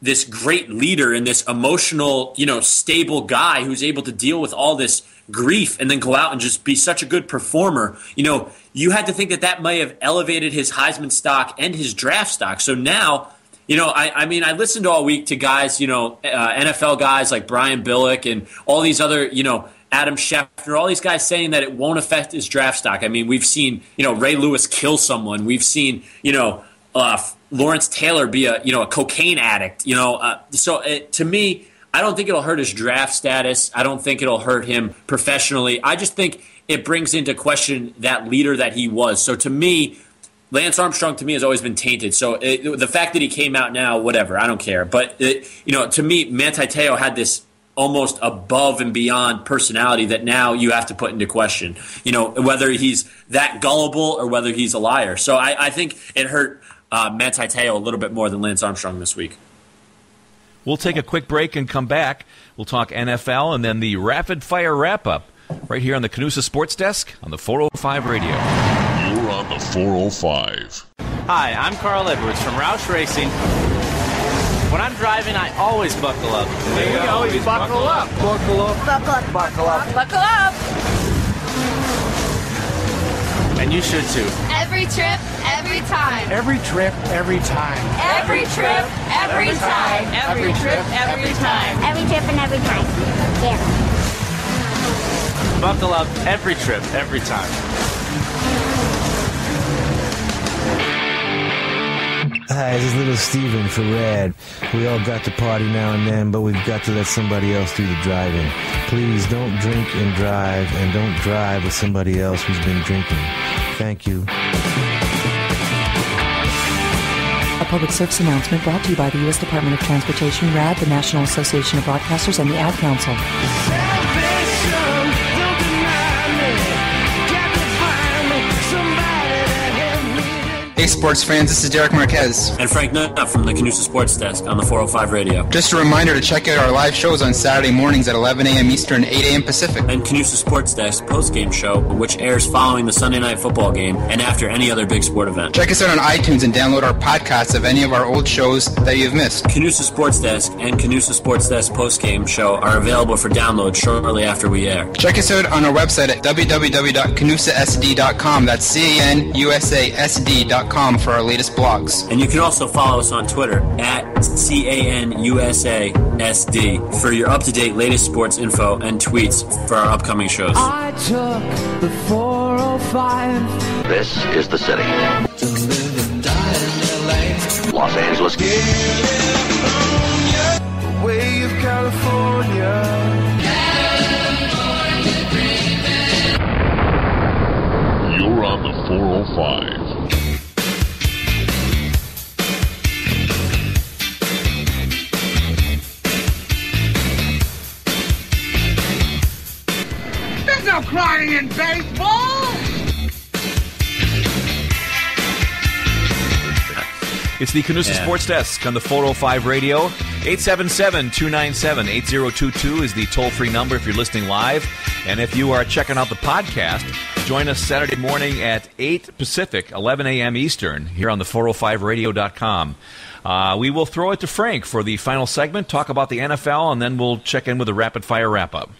this great leader and this emotional, stable guy who's able to deal with all this grief and then go out and just be such a good performer, you had to think that may have elevated his Heisman stock and his draft stock. So now, I listened all week to guys, NFL guys like Brian Billick and all these other, Adam Schefter, all these guys saying that it won't affect his draft stock. I mean, we've seen, Ray Lewis kill someone. We've seen, Lawrence Taylor be a cocaine addict. To me, I don't think it'll hurt his draft status. I don't think it'll hurt him professionally. I just think it brings into question that leader that he was. So to me, Lance Armstrong to me has always been tainted. So the fact that he came out now, whatever, I don't care. But to me, Manti Te'o had this almost above and beyond personality that now you have to put into question. Whether he's that gullible or whether he's a liar. So I think it hurt Manti Te'o a little bit more than Lance Armstrong this week. We'll take a quick break and come back. We'll talk NFL and then the rapid-fire wrap-up right here on the CANUSA Sports Desk on the 405 Radio. You're on the 405. Hi, I'm Carl Edwards from Roush Racing. When I'm driving, I always buckle up. There you go. You buckle up. Buckle up. Buckle up. Buckle up. Buckle up. And you should too. Every trip, every time. Every trip, every time. Every trip, every time. Every trip, every time. Every trip and every time. Yeah. Buckle up every trip, every time. Hi, this is little Steven for Rad. We all got to party now and then, but we've got to let somebody else do the driving. Please don't drink and drive, and don't drive with somebody else who's been drinking. Thank you. A public service announcement brought to you by the U.S. Department of Transportation, RAD, the National Association of Broadcasters, and the Ad Council. Hey, sports fans, this is Derek Marquez. And Frank Nutt from the CANUSA Sports Desk on the 405 Radio. Just a reminder to check out our live shows on Saturday mornings at 11 a.m. Eastern, 8 a.m. Pacific. And CANUSA Sports Desk post-game show, which airs following the Sunday Night Football game and after any other big sport event. Check us out on iTunes and download our podcasts of any of our old shows that you've missed. CANUSA Sports Desk and CANUSA Sports Desk post-game show are available for download shortly after we air. Check us out on our website at www.canusasd.com. That's CANUSASD.com. sportsranceradio.com for our latest blogs. And you can also follow us on Twitter at CANUSASD for your up-to-date latest sports info and tweets for our upcoming shows. I took the 405. This is the city. To live and die in LA. Los Angeles. California, way of California. You're on the 405. There's no crying in baseball. It's the CANUSA Sports Desk on the 405 Radio. 877-297-8022 is the toll-free number if you're listening live. And if you are checking out the podcast, join us Saturday morning at 8 Pacific, 11 a.m. Eastern, here on the 405radio.com. We will throw it to Frank for the final segment, talk about the NFL, and then we'll check in with a rapid-fire wrap-up.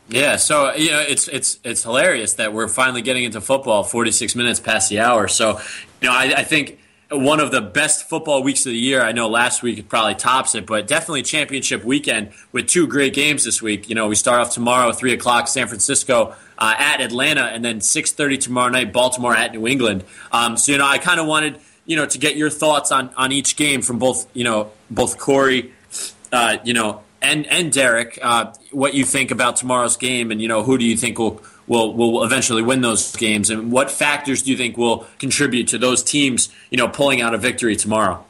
Yeah, so it's hilarious that we're finally getting into football 46 minutes past the hour. So, I think one of the best football weeks of the year. I know last week it probably tops it, but definitely championship weekend with two great games this week. We start off tomorrow, 3 o'clock, San Francisco at Atlanta, and then 6:30 tomorrow night, Baltimore at New England. So, I kind of wanted, to get your thoughts on each game from both Corey, and Derek, what you think about tomorrow's game, and who do you think will eventually win those games, and what factors do you think will contribute to those teams, pulling out a victory tomorrow?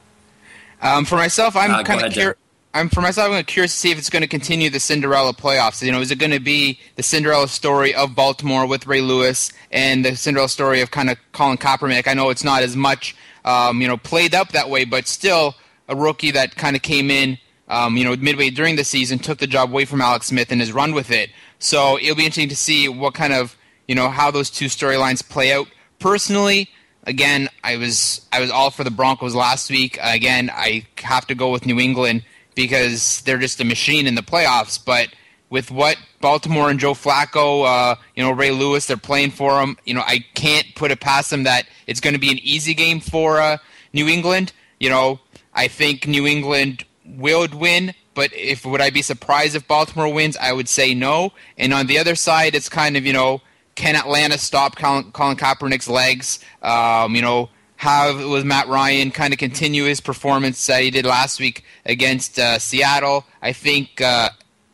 For myself, I'm kind of curious. I'm curious to see if it's going to continue the Cinderella playoffs. Is it going to be the Cinderella story of Baltimore with Ray Lewis and the Cinderella story of kind of Colin Kaepernick? I know it's not as much, played up that way, but still a rookie that kind of came in, midway during the season, took the job away from Alex Smith and has run with it. So it'll be interesting to see what kind of, how those two storylines play out. Personally, again, I was all for the Broncos last week. Again, I have to go with New England because they're just a machine in the playoffs. But with what Baltimore and Joe Flacco, Ray Lewis, they're playing for them, I can't put it past them that it's going to be an easy game for New England. I think New England will win, but would I be surprised if Baltimore wins? I would say no. And on the other side, it's kind of, can Atlanta stop Colin Kaepernick's legs? Have with Matt Ryan kind of continue his performance that he did last week against Seattle. I think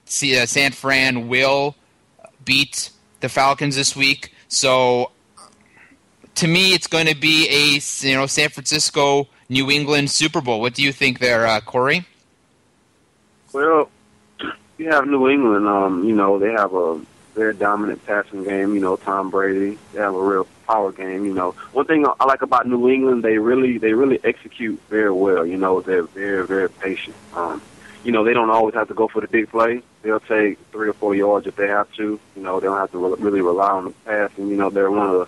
San Fran will beat the Falcons this week. So to me, it's going to be a San Francisco, New England Super Bowl. What do you think there, Corey? Well, you have New England, they have a very dominant passing game, Tom Brady. They have a real power game, One thing I like about New England, they really execute very well, they're very, very patient. They don't always have to go for the big play. They'll take 3 or 4 yards if they have to. They don't have to really rely on the pass. And, they're I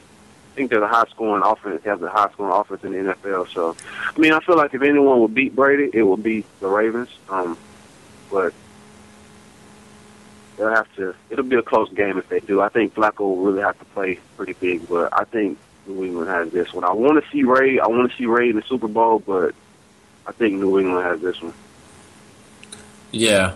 think they're the high-scoring offense. They have the high-scoring offense in the NFL. So, I feel like if anyone would beat Brady, it would be the Ravens. But it'll be a close game if they do. I think Flacco will really have to play pretty big, but I think New England has this one. I want to see Ray in the Super Bowl, but I think New England has this one. Yeah.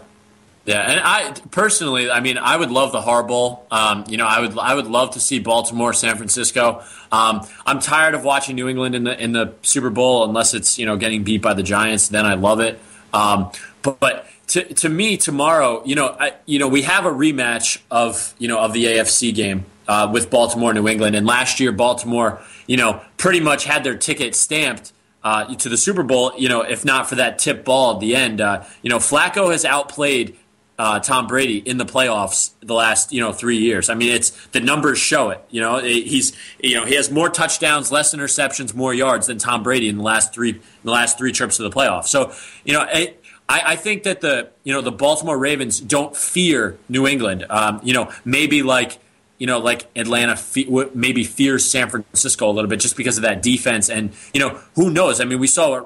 And I personally, I would love the Harbaugh. I would love to see Baltimore, San Francisco. I'm tired of watching New England in the Super Bowl unless it's getting beat by the Giants. Then I love it. But to me tomorrow, we have a rematch of the AFC game with Baltimore, New England, and last year Baltimore, pretty much had their ticket stamped to the Super Bowl. If not for that tip ball at the end, Flacco has outplayed Tom Brady in the playoffs the last 3 years. It's the numbers show it. He has more touchdowns, less interceptions, more yards than Tom Brady in the last three trips to the playoffs. So I think that the Baltimore Ravens don't fear New England. Maybe like Atlanta maybe fears San Francisco a little bit just because of that defense. And who knows? We saw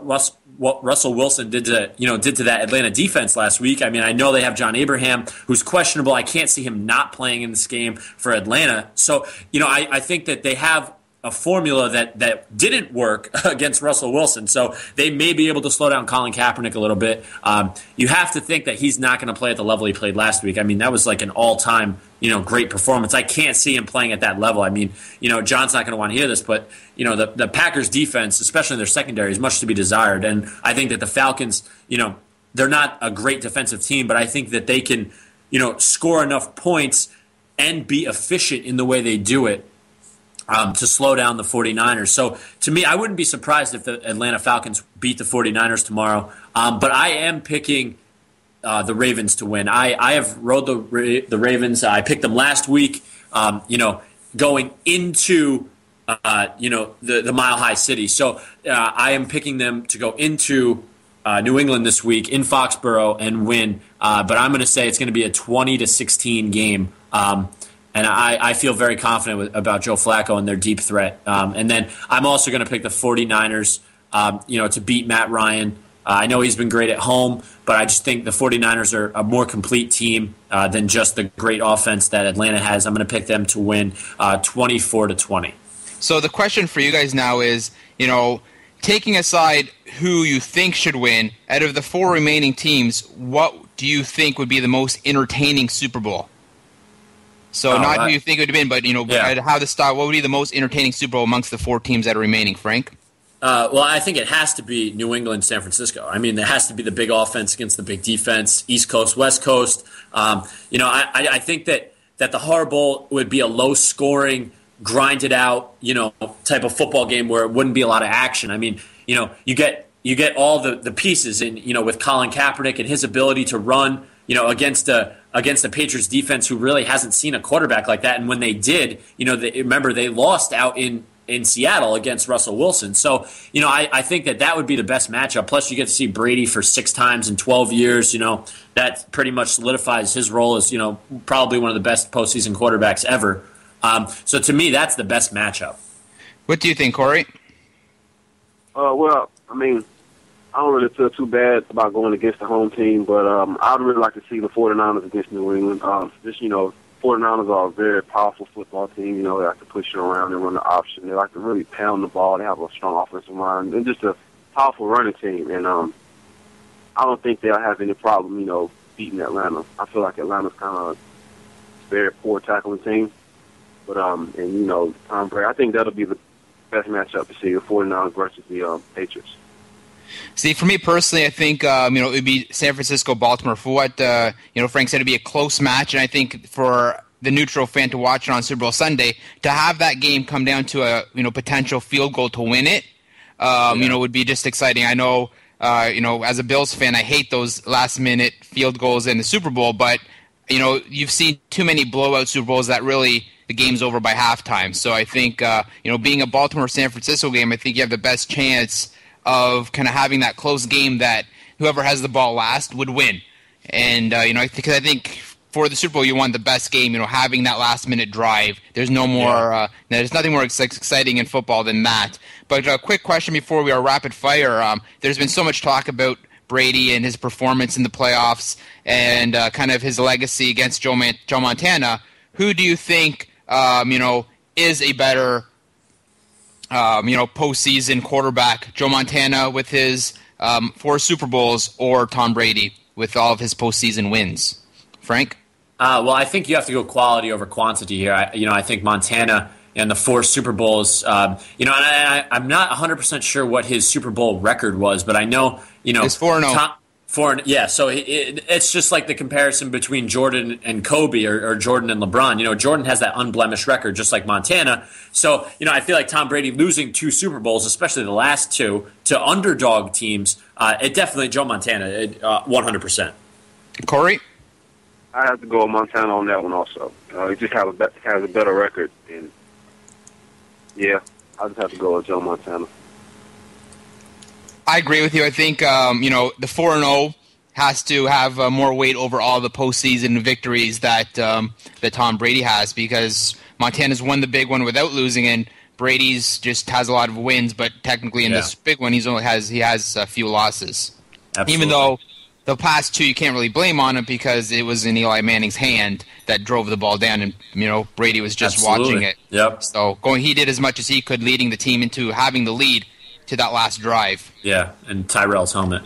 what Russell Wilson did to that Atlanta defense last week. I know they have John Abraham, who's questionable. I can't see him not playing in this game for Atlanta. So I think that they have a formula that didn't work against Russell Wilson. So they may be able to slow down Colin Kaepernick a little bit. You have to think that he's not going to play at the level he played last week. I mean, that was like an all-time, great performance. I can't see him playing at that level. I mean, John's not going to want to hear this, but, the Packers defense, especially their secondary, is much to be desired. And I think that the Falcons, they're not a great defensive team, but I think that they can, score enough points and be efficient in the way they do it to slow down the 49ers. So, to me, I wouldn't be surprised if the Atlanta Falcons beat the 49ers tomorrow. But I am picking the Ravens to win. I have rode the Ravens. I picked them last week, going into, the Mile High City. So I am picking them to go into New England this week in Foxborough and win. But I'm going to say it's going to be a 20-16 game. And I feel very confident about Joe Flacco and their deep threat. And then I'm also going to pick the 49ers, to beat Matt Ryan. I know he's been great at home, but I just think the 49ers are a more complete team than just the great offense that Atlanta has. I'm going to pick them to win 24-20. So the question for you guys now is, taking aside who you think should win, out of the 4 remaining teams, what do you think would be the most entertaining Super Bowl? So not who you think it would have been, but how the style. What would be the most entertaining Super Bowl amongst the 4 teams that are remaining, Frank? Well, I think it has to be New England, San Francisco. I mean, there has to be the big offense against the big defense, East Coast, West Coast. I think that the Horror Bowl would be a low-scoring, grinded-out, type of football game where it wouldn't be a lot of action. I mean, you get all the pieces, and with Colin Kaepernick and his ability to run, against the Patriots defense, who really hasn't seen a quarterback like that. And when they did, they lost out in Seattle against Russell Wilson. So, I think that would be the best matchup. Plus, you get to see Brady for 6 times in 12 years. That pretty much solidifies his role as, probably one of the best postseason quarterbacks ever. So to me, that's the best matchup. What do you think, Corey? Well, I mean, I don't really feel too bad about going against the home team, but I'd really like to see the 49ers against New England. 49ers are a very powerful football team. They like to push it around and run the option. They like to really pound the ball. They have a strong offensive line. They're just a powerful running team, and I don't think they'll have any problem, beating Atlanta. I feel like Atlanta's kind of a very poor tackling team. But, Tom Brady, I think that'll be the best matchup to see, the 49ers versus the Patriots. See, for me personally, I think it would be San Francisco, Baltimore. For what Frank said, it'd be a close match, and I think for the neutral fan to watch it on Super Bowl Sunday, to have that game come down to a potential field goal to win it, would be just exciting. I know, as a Bills fan, I hate those last minute field goals in the Super Bowl, but you've seen too many blowout Super Bowls that really the game's over by halftime. So I think being a Baltimore-San Francisco game, I think you have the best chance of kind of having that close game that whoever has the ball last would win. And, because I think for the Super Bowl, you want the best game, having that last-minute drive. There's no more, there's nothing more exciting in football than that. But a quick question before we are rapid fire. There's been so much talk about Brady and his performance in the playoffs and kind of his legacy against Joe Montana. Who do you think, is a better postseason quarterback, Joe Montana with his 4 Super Bowls, or Tom Brady with all of his postseason wins? Frank? Well, I think you have to go quality over quantity here. I think Montana and the 4 Super Bowls, and I'm not 100% sure what his Super Bowl record was, but I know, it's 4-0. So it's just like the comparison between Jordan and Kobe or Jordan and LeBron. Jordan has that unblemished record just like Montana. So, I feel like Tom Brady losing 2 Super Bowls, especially the last 2, to underdog teams, it definitely Joe Montana, 100%. Corey? I have to go with Montana on that one also. He just has a better record. And, yeah, I just have to go with Joe Montana. I agree with you. I think, the 4-0 has to have more weight over all the postseason victories that Tom Brady has, because Montana's won the big one without losing, and Brady's just has a lot of wins, but technically in this big one he has a few losses. Absolutely. Even though the past two you can't really blame on it because it was in Eli Manning's hand that drove the ball down, and Brady was just watching it. Yep. So he did as much as he could, leading the team into having the lead to that last drive. Yeah, and Tyrell's helmet.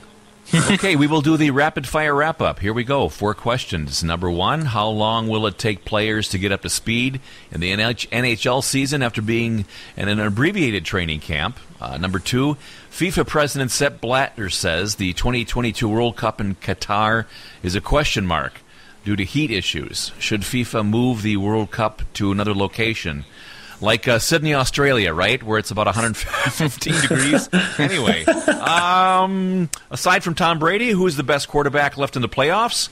Okay, we will do the rapid-fire wrap-up. Here we go. 4 questions. Number 1, how long will it take players to get up to speed in the NHL season after being in an abbreviated training camp? Number 2, FIFA President Sepp Blatter says the 2022 World Cup in Qatar is a question mark due to heat issues. Should FIFA move the World Cup to another location? Like Sydney, Australia, right? Where it's about 115 degrees. Anyway, aside from Tom Brady, who is the best quarterback left in the playoffs?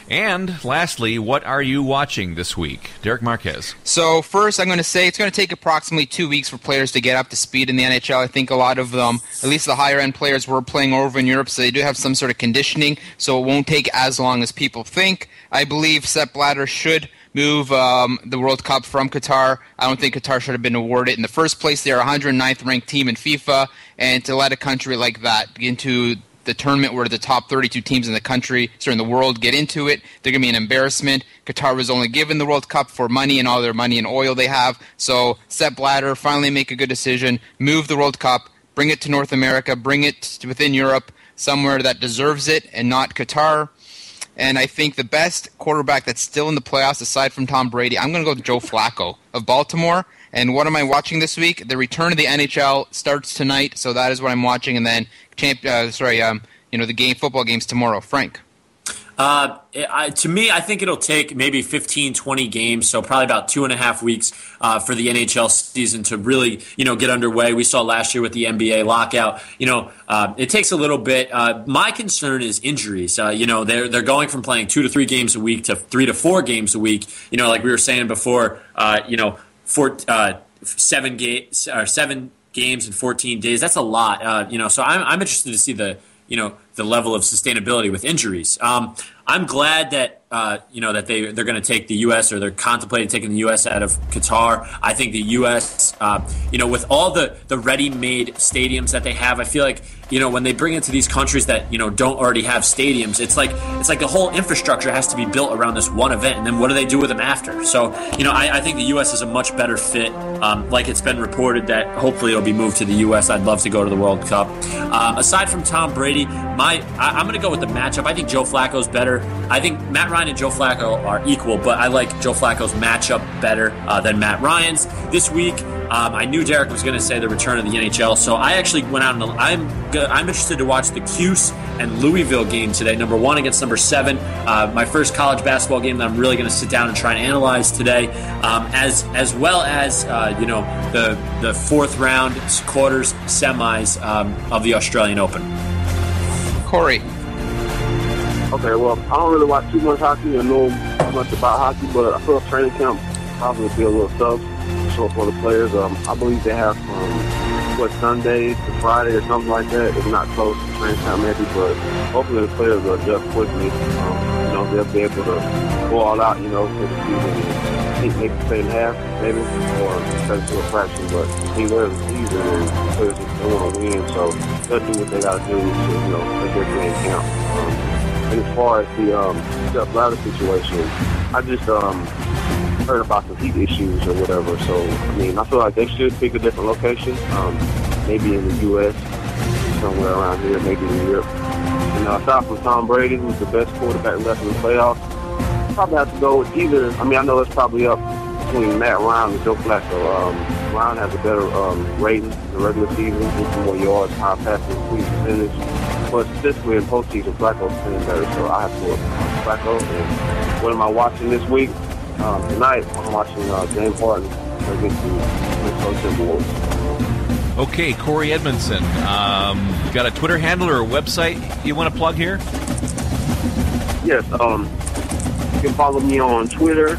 And lastly, what are you watching this week? Derek Marquez. So first, I'm going to say it's going to take approximately 2 weeks for players to get up to speed in the NHL. I think a lot of them, at least the higher-end players, were playing over in Europe, so they do have some sort of conditioning, so it won't take as long as people think. I believe Sepp Blatter should move the World Cup from Qatar. I don't think Qatar should have been awarded in the first place. They're a 109th ranked team in FIFA, and to let a country like that get into the tournament where the top 32 teams in the world get into it, they're going to be an embarrassment. Qatar was only given the World Cup for money and all their money and oil they have. So Sepp Blatter, finally make a good decision, move the World Cup, bring it to North America, bring it to within Europe, somewhere that deserves it and not Qatar. And I think the best quarterback that's still in the playoffs, aside from Tom Brady, I'm going to go with Joe Flacco of Baltimore. And what am I watching this week? The return of the NHL starts tonight, so that is what I'm watching. And then, the football games tomorrow. Frank. To me, I think it'll take maybe 15, 20 games, so probably about 2.5 weeks for the NHL season to really, get underway. We saw last year with the NBA lockout. It takes a little bit. My concern is injuries. They're going from playing 2 to 3 games a week to 3 to 4 games a week. Like we were saying before, 7 games in 14 days. That's a lot. So I'm interested to see the level of sustainability with injuries. I'm glad that that they're going to take the U.S. or they're contemplating taking the U.S. out of Qatar. I think the U.S. With all the ready-made stadiums that they have, I feel like when they bring it to these countries that don't already have stadiums, it's like the whole infrastructure has to be built around this one event, and then what do they do with them after? So I think the U.S. is a much better fit. Like it's been reported that hopefully it'll be moved to the U.S. I'd love to go to the World Cup. Aside from Tom Brady, I'm going to go with the matchup. I think Joe Flacco's better. I think Matt Ryan and Joe Flacco are equal, but I like Joe Flacco's matchup better than Matt Ryan's. This week, I knew Derek was going to say the return of the NHL, so I actually went out and I'm interested to watch the Cuse and Louisville game today, number 1 against number 7. My first college basketball game that I'm really going to sit down and try and analyze today, as well as the 4th round quarters semis of the Australian Open. Corey. Okay, well, I don't really watch too much hockey or know much about hockey, but I feel training camp probably be a little tough for the players. I believe they have from Sunday to Friday or something like that. It's not close to training camp maybe, but hopefully the players will adjust quickly. They'll be able to go all out, for the season. I think maybe stay in half, maybe, or cut it to a fraction, but anywhere in the season, and players just want to win, so they'll do what they got to do to, make their training camp. And as far as the Sepp Blatter situation, I just heard about some heat issues or whatever. So, I feel like they should pick a different location, maybe in the U.S., somewhere around here, maybe in Europe. Aside from Tom Brady, who's the best quarterback left in the playoffs, I'd probably have to go with either. I know it's probably up between Matt Ryan and Joe Flacco. Ryan has a better rating in the regular season, with more yards, high passing, complete percentage. But specifically in postseason, Flacco's playing better, so I have to go with Flacco. And what am I watching this week? Tonight, I'm watching James Harden against the Minnesota Timberwolves. Okay, Corey Edmondson. You got a Twitter handle or a website you want to plug here? Yes. You can follow me on Twitter.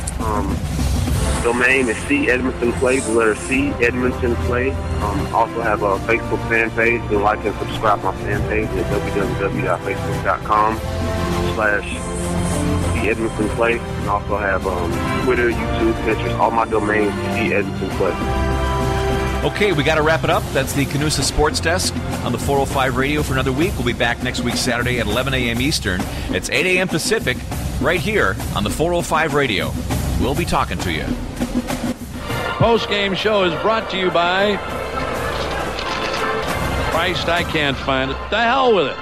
Domain is C Edmondson Play, the letter C Edmondson Play. Also have a Facebook fan page. You can like and subscribe my fan page at www.facebook.com/C Edmondson Play. And also have Twitter, YouTube, Pinterest, all my domains C Edmondson Play. Okay, we got to wrap it up. That's the CANUSA Sports Desk on the 405 radio for another week. We'll be back next week, Saturday at 11 a.m. Eastern. It's 8 a.m. Pacific, right here on the 405 radio. We'll be talking to you. Post-game show is brought to you by Christ, I can't find it. The hell with it.